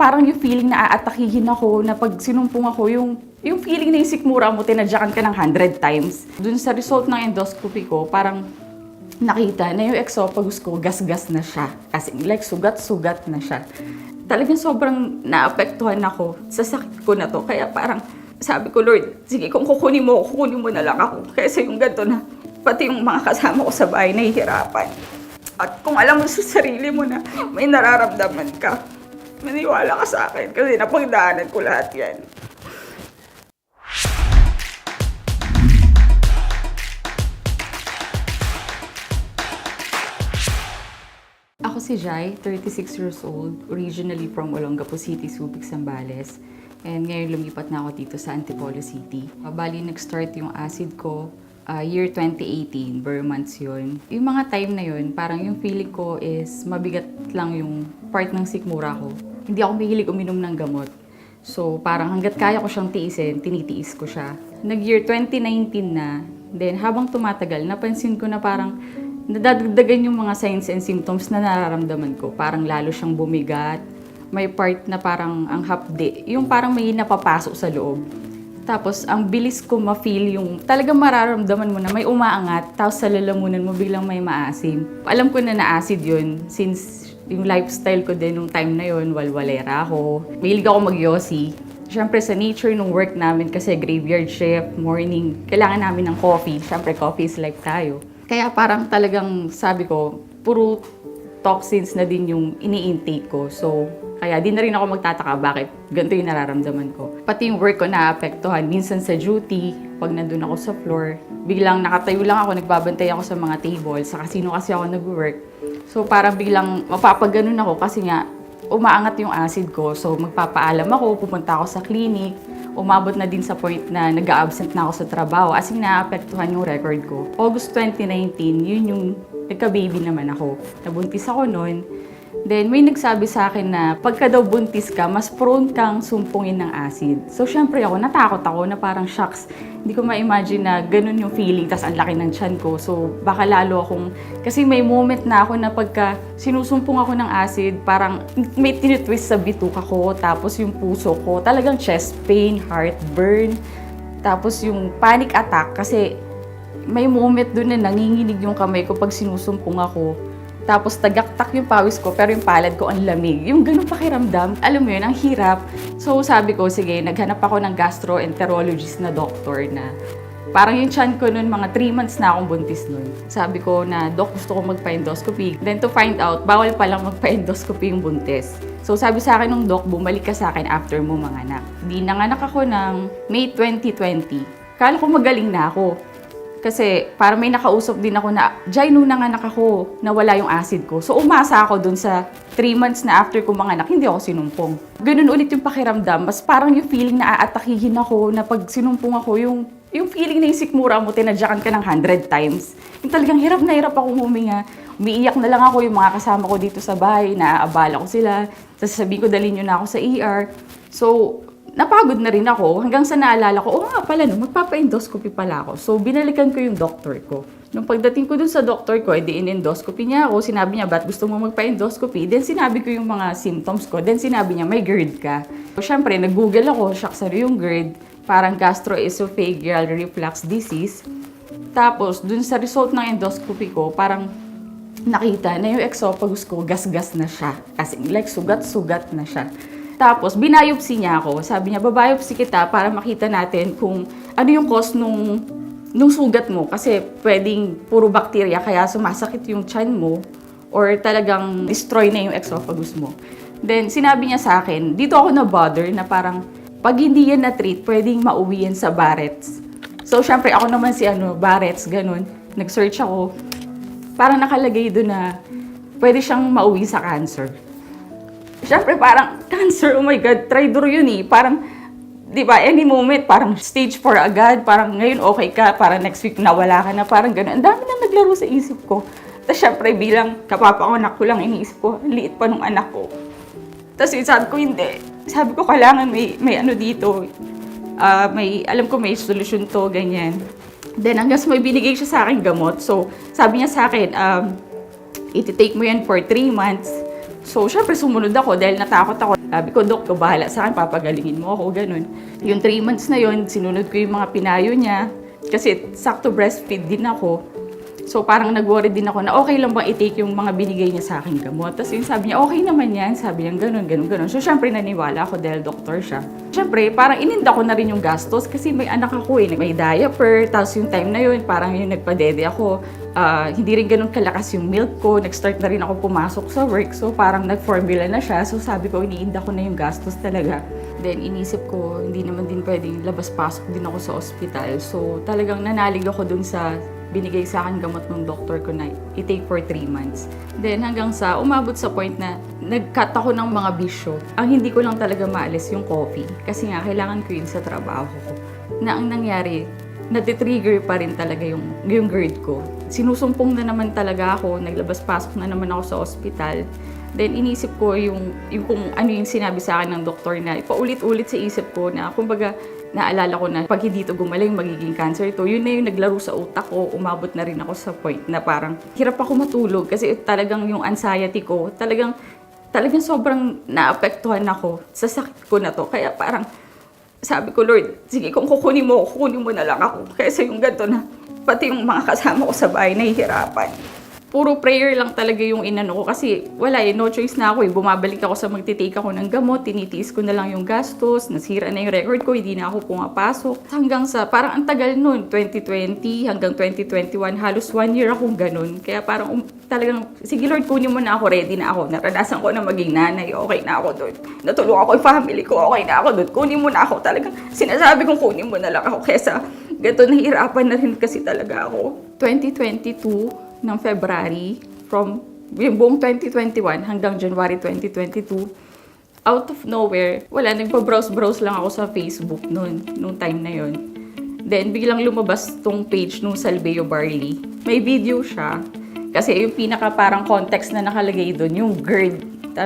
parang yung feeling na aatakihin ako, na pag sinumpong ako, yung feeling na yung sikmura mo, tinadyakan ka ng 100 times. Dun sa result ng endoscopy ko, parang nakita na yung esophagus ko, gas-gas na siya. As in, like, sugat-sugat na siya. Talagang sobrang naapektuhan ako sa sakit ko na to. Kaya parang sabi ko, Lord, sige, kung kukunin mo na lang ako. Kaysa yung ganito na, pati yung mga kasama ko sa bahay, nahihirapan. At kung alam mo sa sarili mo na may nararamdaman ka, maniwala ka sa akin kasi napagdaanan ko lahat yan. Ako si Jai, 36 years old, originally from Olongapo City, Subic, Zambales. And ngayon lumipat na ako dito sa Antipolo City. Bali, nag-start yung acid ko year 2018, bare months yun. Yung mga time na yun, parang yung feeling ko is mabigat lang yung part ng sikmura ko. Hindi ako mahilig uminom ng gamot. So parang hanggat kaya ko siyang tiisin, tinitiis ko siya. Nag-year 2019 na, then habang tumatagal, napansin ko na parang nadadagdagan yung mga signs and symptoms na nararamdaman ko. Parang lalo siyang bumigat. May part na parang ang hapde. Yung parang may napapasok sa loob. Tapos, ang bilis ko ma-feel yung talagang mararamdaman mo na may umaangat. Tapos sa lalamunan mo biglang may maasim. Alam ko na na-acid yun since yung lifestyle ko din nung time na yun, walwalera ako. Mahilig ako mag-yosi. Siyempre sa nature ng work namin kasi graveyard shift, morning, kailangan namin ng coffee. Siyempre coffee is life tayo. Kaya parang talagang sabi ko, puro toxins na din yung ini-intake ko. So, kaya di na rin ako magtataka bakit ganito yung nararamdaman ko. Pati yung work ko naapektuhan. Minsan sa duty, pag nandun ako sa floor, biglang nakatayo lang ako, nagbabantay ako sa mga table, sa casino kasi ako nag-work. So, parang biglang mapapaganon ako kasi nga, umaangat yung acid ko. So, magpapaalam ako, pupunta ako sa clinic. Umabot na din sa point na nag-a-absent na ako sa trabaho. As in, naapektuhan yung record ko. August 2019, yun yung nagka-baby naman ako. Nabuntis ako noon. Then, may nagsabi sa akin na pagka daw buntis ka, mas prone kang sumpungin ng acid. So, syempre ako, natakot ako na parang shocks. Hindi ko ma-imagine na ganun yung feeling, tas ang laki ng tiyan ko. So, baka lalo akong, kasi may moment na ako na pagka sinusumpong ako ng acid, parang may tinitwist sa bituka ko, tapos yung puso ko, talagang chest pain, heartburn, tapos yung panic attack, kasi may moment dun na nanginginig yung kamay ko pag sinusumpong ako. Tapos tagaktak yung pawis ko, pero yung palad ko ang lamig. Yung ganun pakiramdam, alam mo yun, ang hirap. So sabi ko, sige, naghanap ako ng gastroenterologist na doktor na parang yung tiyan ko nun, mga 3 months na akong buntis nun. Sabi ko na, Dok, gusto ko magpa-endoscopy. Then to find out, bawal palang magpa-endoscopy yung buntis. So sabi sa akin ng Dok, bumalik ka sa akin after mo manganak. Di nanganak ako ng May 2020. Kala ko magaling na ako. Kasi parang may nakausap din ako na, Jai, nung nanganak ako, nawala yung acid ko. So umasa ako dun sa 3 months na after ko manganak, hindi ako sinumpong. Ganun ulit yung pakiramdam. Mas parang yung feeling na aatakihin ako, na pag sinumpong ako, yung feeling na yung sikmura mo, tinadyakan ka ng 100 times. Yung talagang hirap na hirap akong huminga. Umiiyak na lang ako, yung mga kasama ko dito sa bahay, naaabala ko sila. Tapos sabihin ko, dalhin nyo na ako sa ER. So, napagod na rin ako hanggang sa naalala ko, oo nga pala, no, magpapa-endoscopy pala ako. So, binalikan ko yung doctor ko. Nung pagdating ko dun sa doctor ko, edi in-endoscopy niya ako. Sinabi niya, ba't gusto mo magpa-endoscopy? Then, sinabi ko yung mga symptoms ko. Then, sinabi niya, may GERD ka. So, syempre, nag-google ako, shucks, ano yung GERD? Parang gastroesophageal reflux disease. Tapos, dun sa result ng endoscopy ko, parang nakita na yung esophagus ko, gas-gas na siya. As in, like, sugat-sugat na siya. Tapos, binayopsi niya ako. Sabi niya, babayopsi kita para makita natin kung ano yung cause nung sugat mo. Kasi pwedeng puro bacteria, kaya sumasakit yung tiyan mo or talagang destroy na yung esophagus mo. Then, sinabi niya sa akin, dito ako na-bother na parang pag hindi yan na-treat, pwedeng mauwi yan sa Barrett's. So, syempre, ako naman si Barrett's, ganun. Nag-search ako. Parang nakalagay doon na pwede siyang mauwi sa cancer. Siyempre, parang cancer, oh my God, tridor yun eh. Parang, di ba, any moment, parang stage 4 agad, parang ngayon okay ka, parang next week nawala ka na, parang gano'n. Ang dami na naglaro sa isip ko. Tapos syempre, bilang kapapanganak ko lang, iniisip ko, liit pa nung anak ko. Tapos sabi ko, hindi. Sabi ko, kailangan may ano dito. Alam ko may solusyon to, ganyan. Then, hanggang may binigay siya sa akin gamot. So, sabi niya sa akin, iti-take mo yan for 3 months. So, syempre sumunod ako dahil natakot ako. Sabi ko, Dok, bahala sa akin, papagalingin mo ako, ganun. Yung 3 months na yun, sinunod ko yung mga pinayo niya. Kasi sakto breastfeed din ako. So parang nag-worry din ako na okay lang ba i-take yung mga binigay niya sa akin gamot. Tapos yung sabi niya, okay naman yan. Sabi niya, ganun. So syempre naniwala ako dahil doktor siya. Syempre parang ininda ko na rin yung gastos kasi may anak ako may diaper. Tapos yung time na yun, parang yung nagpadede ako. Hindi rin ganun kalakas yung milk ko. Nag-start na rin ako pumasok sa work. So parang nag-formula na siya. So sabi ko, iniinda ko na yung gastos talaga. Then inisip ko, hindi naman din pwedeng labas-pasok din ako sa ospital. So talagang nanalig ako dun sa binigay sa akin gamot ng doktor ko na i-take for 3 months. Then hanggang sa umabot sa point na nag-cut ako ng mga bisyo. Ang hindi ko lang talaga maalis yung coffee. Kasi nga, kailangan ko yun sa trabaho ko. Na ang nangyari, natitrigger pa rin talaga yung GERD ko. Sinusumpong na naman talaga ako, naglabas-pasok na naman ako sa ospital. Then inisip ko yung kung ano yung sinabi sa akin ng doktor na paulit-ulit sa isip ko na kumbaga naalala ko na pag hindi ito gumaling magiging cancer ito. Yun na yung naglaro sa utak ko. Umabot na rin ako sa point na parang hirap ako matulog kasi talagang yung anxiety ko talagang sobrang naapektuhan ako sa sakit ko na to. Kaya parang sabi ko, Lord, sige kung kukunin mo na lang ako. Kaysa yung ganito na pati yung mga kasama ko sa bahay nahihirapan. Puro prayer lang talaga yung inano ko kasi wala no choice na ako Bumabalik ako sa magtitake ako ng gamot, tinitiis ko na lang yung gastos, nasira na yung record ko, hindi na ako pumapasok. Hanggang sa, parang ang tagal nun, 2020 hanggang 2021, halos 1 year akong ganun. Kaya parang talagang, sige Lord, kunin mo na ako, ready na ako. Naranasan ko na maging nanay, okay na ako doon. Natulungan ko yung family ko, okay na ako doon. Kunin mo na ako talagang. Sinasabi kong kunin mo na lang ako kesa ganito nahihirapan na rin kasi talaga ako. 2022, ng February, from yung buong 2021 hanggang January 2022, out of nowhere, nagpa-browse lang ako sa Facebook nung time na yon. Then, biglang lumabas tong page nung Salveo Barley. May video siya, kasi yung pinaka parang context na nakalagay doon, yung GERD,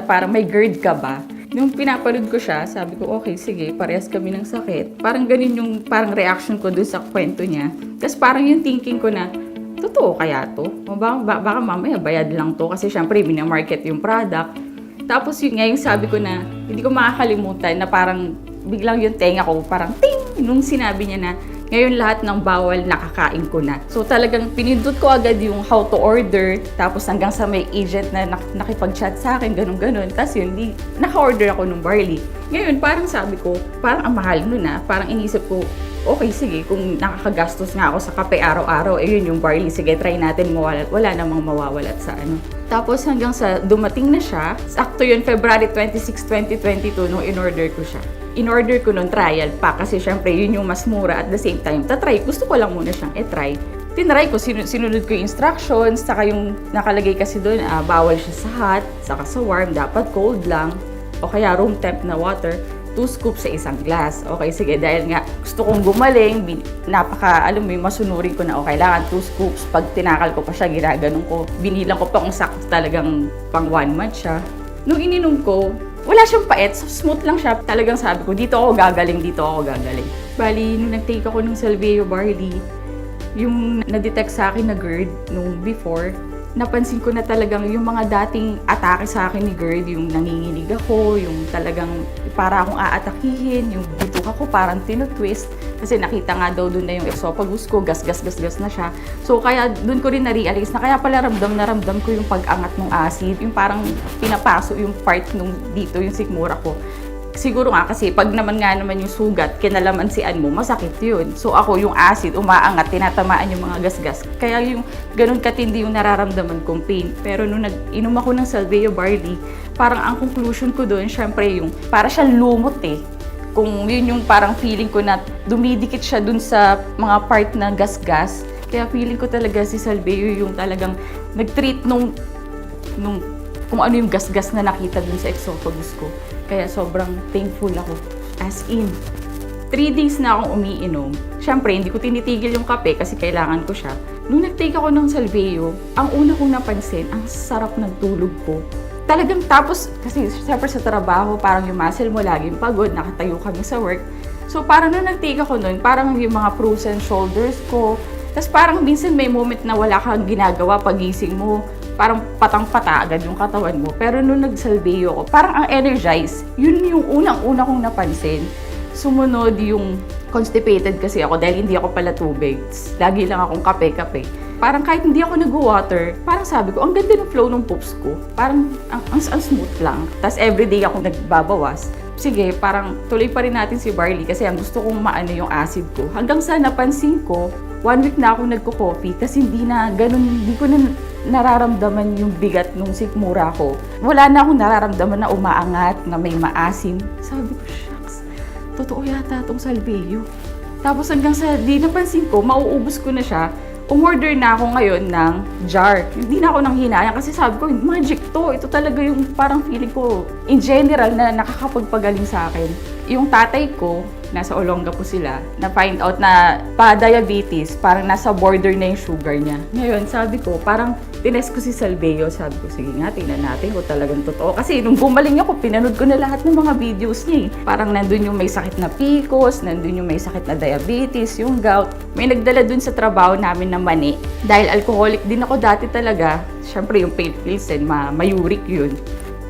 parang may GERD ka ba? Nung pinapanood ko siya, sabi ko, okay, sige, parehas kami ng sakit. Parang ganun yung parang reaction ko doon sa kwento niya. Tapos parang yung thinking ko na, totoo kaya to? Baka mamaya bayad lang to kasi syempre minamarket yung product. Tapos yun nga yung sabi ko na hindi ko makakalimutan na parang biglang yung tenga ko parang ting! Nung sinabi niya na ngayon lahat ng bawal nakakain ko na. So talagang pinindot ko agad yung how to order tapos hanggang sa may agent na nakipag-chat sa akin, ganun-ganun. Tapos yun, naka-order ako ng barley. Ngayon parang sabi ko, parang ang mahal nun parang inisip ko, okay, sige, kung nakakagastos nga ako sa kape araw-araw, yun yung barley. Sige, try natin wala namang mawawalat sa ano. Tapos hanggang sa dumating na siya, sakto yun, February 26, 2022, nung in-order ko siya. In-order ko nung trial pa kasi syempre yun yung mas mura at the same time, tatry. Gusto ko lang muna siyang i-try. Tinry ko, sinunod ko yung instructions, saka yung nakalagay kasi doon, bawal siya sa hot, saka sa warm, dapat cold lang, o kaya room temp na water. 2 scoops sa isang glass. Okay, sige, dahil nga gusto kong gumaling, alam mo yung masunurin ko na kailangan 2 scoops. Pag tinakal ko pa siya, ginaganon ko. Binilang ko pa kung sakto talagang pang 1 month siya. Nung ininom ko, wala siyang pait, so smooth lang siya. Talagang sabi ko, dito ako gagaling. Bali, nung nag-take ako ng Salveo Barley, yung na-detect sa akin na GERD nung before, napansin ko na talagang yung mga dating atake sa akin ni GERD, yung nanginginig ako, yung talagang para akong aatakihin, yung bitok ako parang tinutwist. Kasi nakita nga daw doon na yung esophagus ko, gas na siya. So kaya doon ko rin na-realize na kaya pala ramdam ko yung pag-angat ng acid, yung parang pinapaso yung part nung dito, yung sikmura ko. Siguro nga kasi pag naman yung sugat, kinalamansian mo, masakit yun. So ako yung acid, umaangat, tinatamaan yung mga gasgas. Kaya yung ganun katindi yung nararamdaman kong pain. Pero nung nag-inom ako ng Salveo Barley, parang ang conclusion ko doon, syempre yung para siyang lumot Kung yun yung parang feeling ko na dumidikit siya dun sa mga part na gasgas. Kaya feeling ko talaga si Salveo yung talagang nag-treat nung kung ano yung gasgas na nakita dun sa esophagus ko. Kaya sobrang thankful ako. As in, 3 days na akong umiinom. Siyempre, hindi ko tinitigil yung kape kasi kailangan ko siya. Nung nag-take ako ng Salveo, ang una kong napansin, ang sarap ng tulog ko. Talagang tapos, kasi siyempre sa trabaho, parang yung muscle mo laging pagod, nakatayo kami sa work. So parang nung nag-take ako nun, parang yung mga frozen shoulders ko. Tapos parang minsan may moment na wala kang ginagawa pagising mo. parang patang-pata agad yung katawan mo. Pero nung nag-Salveyo ko, parang ang energize. Yun yung unang-una kong napansin. Sumunod yung constipated kasi ako dahil hindi ako pala tubig. Lagi lang akong kape-kape. Parang kahit hindi ako nag-water, parang sabi ko, ang ganda ng flow ng poops ko. Parang ang smooth lang. Tapos everyday ako nagbabawas. Sige, parang tuloy pa rin natin si Barley kasi ang gusto kong maano yung acid ko. Hanggang sa napansin ko, 1 week na ako nagko-coffee, tapos hindi na ganun, hindi ko na nararamdaman yung bigat nung sikmura ko. Wala na akong nararamdaman na umaangat, na may maasim. Sabi ko, shucks, totoo yata itong Salveyo. Tapos hanggang sa di napansin ko, mauubos ko na siya. Umorder na ako ngayon ng jar. Hindi na ako nang hinayang kasi sabi ko, magic to. Ito talaga yung parang feeling ko, in general, na nakakapagpagaling sa akin. Yung tatay ko, nasa Olongapo sila, na-find out na pa-diabetes, parang nasa border na yung sugar niya. Ngayon, sabi ko, parang tinest ko si Salveyo. Sabi ko, sige nga, tingnan natin kung talagang totoo. Kasi nung bumaling ako, pinanood ko na lahat ng mga videos niya eh. Parang nandun yung may sakit na PCOS, nandun yung may sakit na diabetes, yung gout. May nagdala dun sa trabaho namin na mani. Dahil alcoholic din ako dati talaga, syempre yung pale pills and mayuric yun.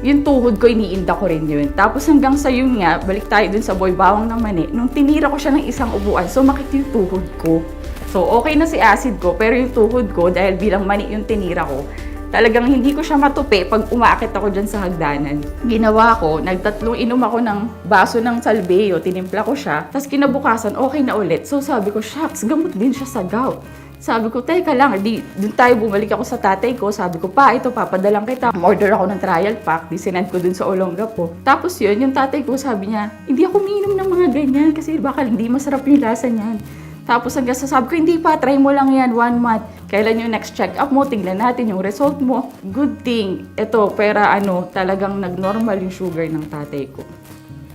Yung tuhod ko, iniinda ko rin yun. Tapos hanggang sa yun nga, balik tayo dun sa boy bawang ng mani. Nung tinira ko siya ng isang upuan, sumakit yung tuhod ko. So, okay na si acid ko, pero yung tuhod ko, dahil bilang mani yung tinira ko, talagang hindi ko siya matupi pag umaakit ako dyan sa hagdanan. Ginawa ko, nagtatlong inom ako ng baso ng Salveyo, tinimpla ko siya, tapos kinabukasan, okay na ulit. So, sabi ko, shucks, gamot din siya sa gout. Sabi ko, teka lang, dun tayo bumalik ako sa tatay ko. Sabi ko, pa, ito, papadalang kita. Order ako ng trial pack, sinend ko dun sa Olongapo. Tapos yun, yung tatay ko, sabi niya, hindi ako umiinom ng mga ganyan kasi baka hindi masarap yung lasa niyan. Tapos hanggang sabi ko, hindi pa, try mo lang yan, 1 month. Kailan yung next check-up mo, tingnan natin yung result mo. Good thing, ito, pera talagang nag-normal yung sugar ng tatay ko.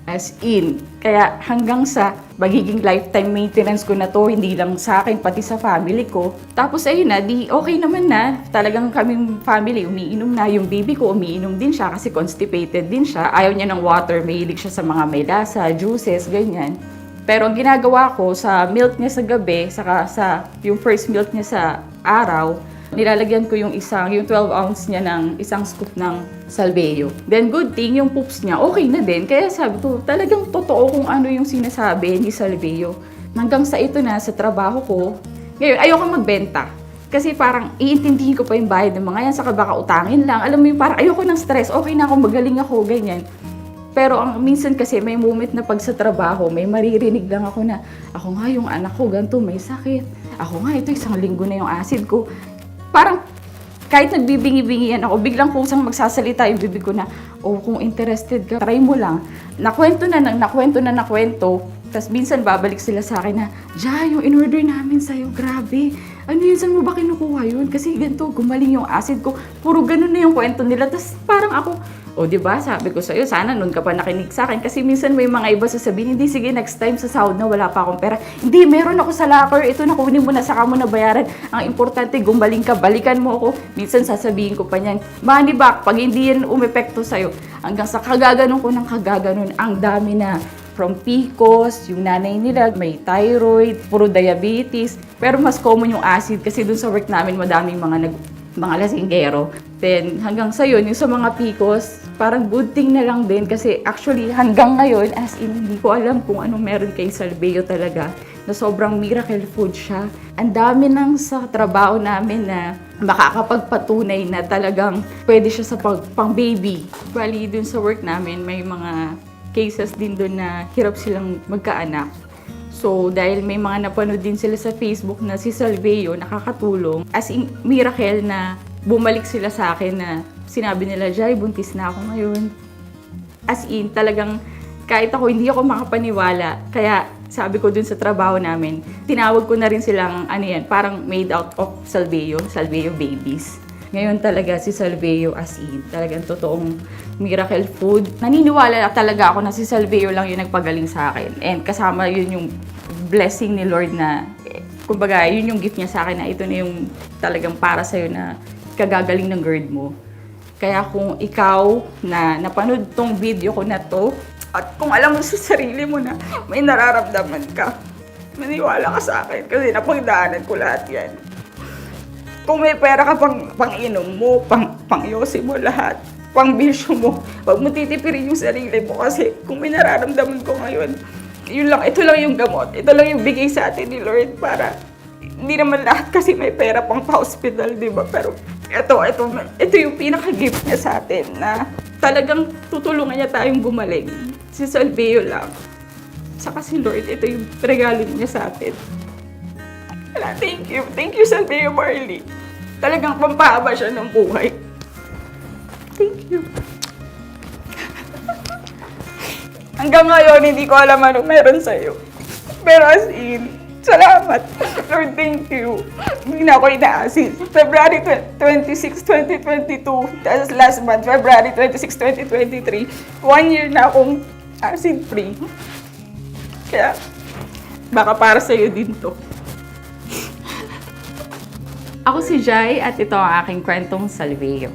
As in, kaya hanggang sa magiging lifetime maintenance ko na to, hindi lang sa akin, pati sa family ko. Tapos ayun na, di okay naman na. Talagang kaming family, umiinom na. Yung baby ko, umiinom din siya kasi constipated din siya. Ayaw niya ng water, mahilig siya sa mga may lasa, juices, ganyan. Pero ang ginagawa ko sa milk niya sa gabi, saka sa yung first milk niya sa araw, nilalagyan ko yung 12 ounce niya ng isang scoop ng Salveyo. Then good thing, yung poops niya, okay na din. Kaya sabi ko, talagang totoo kung ano yung sinasabi ni Salveyo. Hanggang sa ito na, sa trabaho ko, ngayon, ayoko magbenta. Kasi parang iintindihin ko pa yung bayad ng mga yan, saka baka utangin lang. Alam mo yung parang ayoko ng stress, okay na ako, magaling ako, ganyan. Pero minsan kasi may moment na pag sa trabaho, may maririnig lang ako na, ako nga yung anak ko, ganito, may sakit. Ako nga, ito 1 linggo na yung acid ko. Parang kahit nagbibingi-bingian ako, biglang kusang magsasalita yung bibig ko na, oh, kung interested ka, try mo lang. Nakwento. Tapos minsan babalik sila sa akin na, Jai, yung in-order namin sa'yo, grabe. Ano yun, saan mo ba kinukuha yun? Kasi ganito, gumaling yung acid ko. Puro ganun na yung kwento nila. Tapos parang ako, o diba, sabi ko sa'yo, sana nun ka pa nakinig sa akin. Kasi minsan may mga iba sasabihin, hindi, sige, next time sa sahod na wala pa akong pera. Hindi, meron ako sa locker. Ito, nakunin mo na, saka mo na bayaran. Ang importante, gumaling ka, balikan mo ako. Minsan sasabihin ko pa niyan, money back, pag hindi yan umepekto sa'yo. Hanggang sa kagaganon ko ng kagaganon, ang dami na. From PCOS, yung nanay nila, may thyroid, puro diabetes. Pero mas common yung acid kasi dun sa work namin madaming mga lasinggero. Then hanggang sa yun, yung sa mga PCOS, parang good thing na lang din kasi actually hanggang ngayon, as in, hindi ko alam kung anong meron kay Salveyo talaga, na sobrang miracle food siya. Ang dami nang sa trabaho namin na makakapagpatunay na talagang pwede siya sa pang baby. Bali dun sa work namin, may mga cases din doon na hirap silang magkaanak. So, dahil may mga napanood din sila sa Facebook na si Salveyo nakakatulong, as in, miracle na bumalik sila sa akin na sinabi nila, Jai, buntis na ako ngayon. As in, talagang kahit ako, hindi ako makapaniwala. Kaya sabi ko dun sa trabaho namin, tinawag ko na rin silang, parang made out of Salveyo babies. Ngayon talaga si Salveyo as in, talagang totoong miracle food. Naniniwala talaga ako na si Salveyo lang yung nagpagaling sa akin. And kasama yun yung blessing ni Lord na, kumbaga, yun yung gift niya sa akin na ito na yung talagang para sa'yo na kagagaling ng GERD mo. Kaya kung ikaw na napanood tong video ko na to, at kung alam mo sa sarili mo na may nararamdaman ka, maniwala ka sa akin kasi napagdaanan ko lahat yan. Kung may pera ka pang inom mo, pang yosi mo lahat, pang bisyo mo, wag mo titipirin yung sarili mo kasi kung may nararamdaman ko ngayon, yun lang, ito lang yung gamot, ito lang yung bigay sa atin ni Lord para hindi naman lahat kasi may pera pang pa-hospital, di ba? Pero ito yung pinaka-gift niya sa atin na talagang tutulungan niya tayong gumaling. Si Salveo lang. Saka si Lord, ito yung regalo niya sa atin. Wala, thank you. Thank you, Salveo Marley. Talagang pampahaba siya ng buhay. Thank you. Hanggang ngayon, hindi ko alam anong meron sa'yo. Pero as in, salamat. Lord, thank you. Hindi na ako ina-assist. February 26, 2022. That's last month, February 26, 2023. 1 year na akong acid-free. Kaya, baka para sa'yo din to. Ako si Jai at ito ang aking kwentong Salveo.